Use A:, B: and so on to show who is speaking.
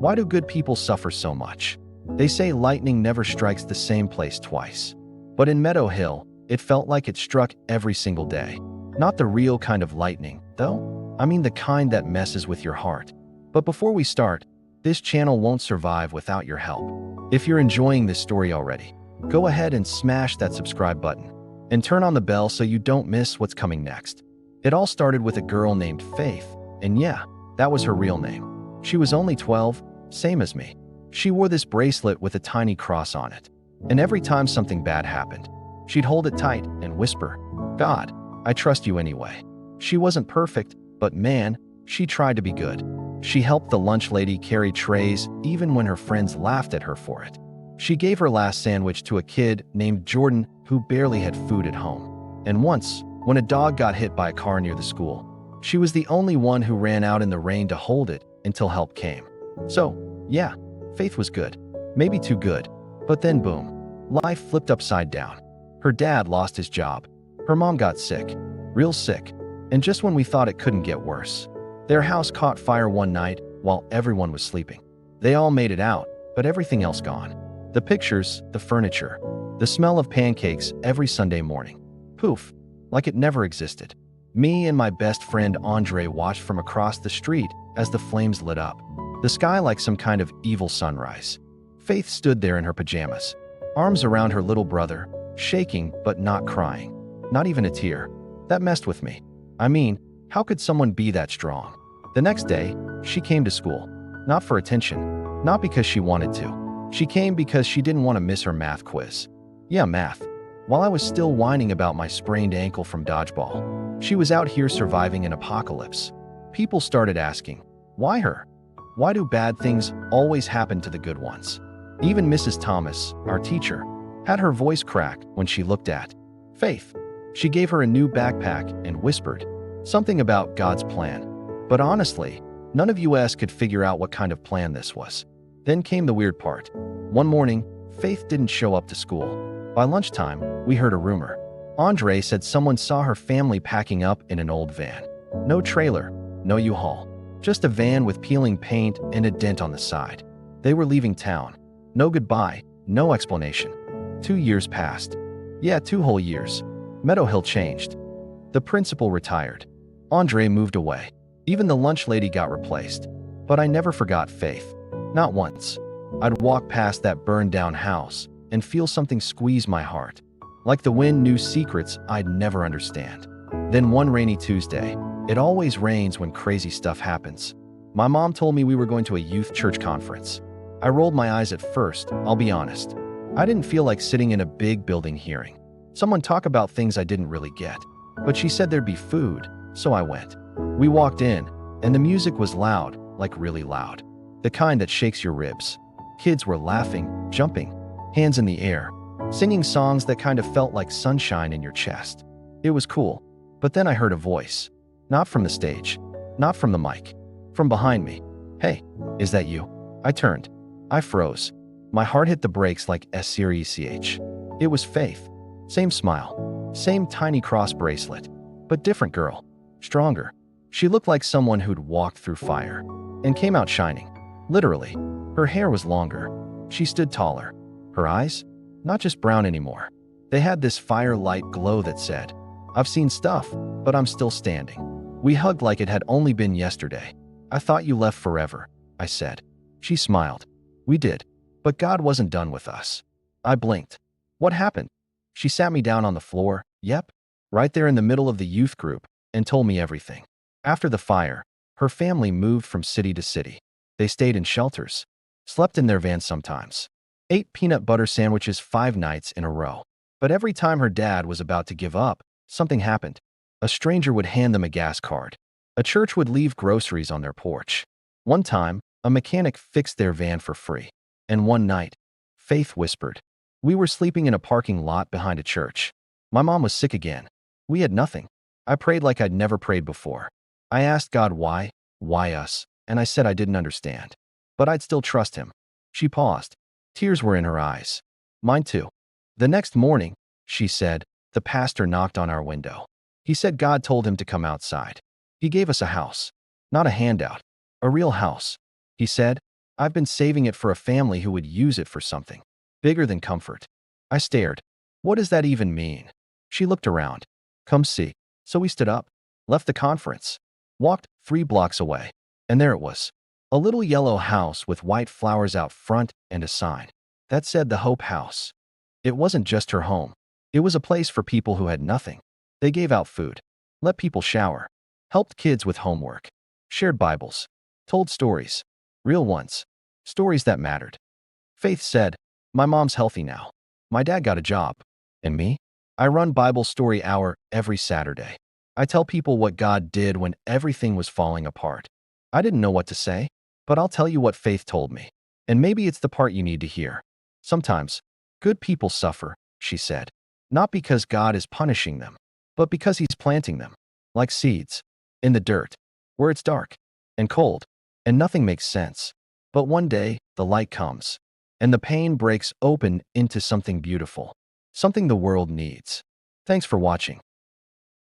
A: Why do good people suffer so much? They say lightning never strikes the same place twice. But in Meadow Hill, it felt like it struck every single day. Not the real kind of lightning, though. I mean the kind that messes with your heart. But before we start, this channel won't survive without your help. If you're enjoying this story already, go ahead and smash that subscribe button and turn on the bell so you don't miss what's coming next. It all started with a girl named Faith, and yeah, that was her real name. She was only 12, same as me. She wore this bracelet with a tiny cross on it, and every time something bad happened, she'd hold it tight and whisper, "God, I trust you anyway." She wasn't perfect, but man, she tried to be good. She helped the lunch lady carry trays even when her friends laughed at her for it. She gave her last sandwich to a kid named Jordan who barely had food at home. And once, when a dog got hit by a car near the school, she was the only one who ran out in the rain to hold it until help came. So, yeah, Faith was good. Maybe too good. But then boom, life flipped upside down. Her dad lost his job. Her mom got sick, real sick. And just when we thought it couldn't get worse, their house caught fire one night while everyone was sleeping. They all made it out, but everything else gone. The pictures, the furniture, the smell of pancakes every Sunday morning. Poof, like it never existed. Me and my best friend Andre watched from across the street as the flames lit up, the sky like some kind of evil sunrise. Faith stood there in her pajamas, arms around her little brother, shaking but not crying. Not even a tear. That messed with me. I mean, how could someone be that strong? The next day, she came to school. Not for attention, not because she wanted to. She came because she didn't want to miss her math quiz. Yeah, math. While I was still whining about my sprained ankle from dodgeball, she was out here surviving an apocalypse. People started asking, why her? Why do bad things always happen to the good ones? Even Mrs. Thomas, our teacher, had her voice crack when she looked at Faith. She gave her a new backpack and whispered something about God's plan. But honestly, none of us could figure out what kind of plan this was. Then came the weird part. One morning, Faith didn't show up to school. By lunchtime, we heard a rumor. Andre said someone saw her family packing up in an old van. No trailer, no U-Haul, just a van with peeling paint and a dent on the side. They were leaving town. No goodbye, no explanation. 2 years passed. Yeah, 2 whole years. Meadow Hill changed. The principal retired. Andre moved away. Even the lunch lady got replaced. But I never forgot Faith. Not once. I'd walk past that burned-down house and feel something squeeze my heart. Like the wind knew secrets I'd never understand. Then one rainy Tuesday, it always rains when crazy stuff happens. My mom told me we were going to a youth church conference. I rolled my eyes at first, I'll be honest. I didn't feel like sitting in a big building hearing someone talk about things I didn't really get. But she said there'd be food, so I went. We walked in, and the music was loud, like really loud. The kind that shakes your ribs. Kids were laughing, jumping, hands in the air, singing songs that kind of felt like sunshine in your chest. It was cool. But then I heard a voice. Not from the stage, not from the mic, from behind me. "Hey, is that you?" I turned. I froze. My heart hit the brakes like SCRECH. It was Faith. Same smile, same tiny cross bracelet, but different girl. Stronger. She looked like someone who'd walked through fire and came out shining. Literally. Her hair was longer. She stood taller. Her eyes? Not just brown anymore. They had this firelight glow that said, "I've seen stuff, but I'm still standing." We hugged like it had only been yesterday. "I thought you left forever," I said. She smiled. "We did. But God wasn't done with us." I blinked. "What happened?" She sat me down on the floor, yep, right there in the middle of the youth group, and told me everything. After the fire, her family moved from city to city. They stayed in shelters, slept in their van sometimes, ate peanut butter sandwiches 5 nights in a row. But every time her dad was about to give up, something happened. A stranger would hand them a gas card. A church would leave groceries on their porch. One time, a mechanic fixed their van for free. And one night, Faith whispered. We were sleeping in a parking lot behind a church. My mom was sick again. We had nothing. I prayed like I'd never prayed before. I asked God why us, and I said I didn't understand. But I'd still trust him. She paused. Tears were in her eyes. Mine too. The next morning, she said, the pastor knocked on our window. He said God told him to come outside. He gave us a house. Not a handout. A real house. He said, I've been saving it for a family who would use it for something bigger than comfort. I stared. What does that even mean? She looked around. Come see. So we stood up, left the conference, walked 3 blocks away, and there it was. A little yellow house with white flowers out front and a sign that said the Hope House. It wasn't just her home. It was a place for people who had nothing. They gave out food, let people shower, helped kids with homework, shared Bibles, told stories, real ones, stories that mattered. Faith said, my mom's healthy now. My dad got a job. And me? I run Bible story hour every Saturday. I tell people what God did when everything was falling apart. I didn't know what to say, but I'll tell you what Faith told me. And maybe it's the part you need to hear. Sometimes, good people suffer, she said. Not because God is punishing them, but because He's planting them, like seeds, in the dirt, where it's dark and cold, and nothing makes sense. But one day, the light comes, and the pain breaks open into something beautiful, something the world needs. Thanks for watching.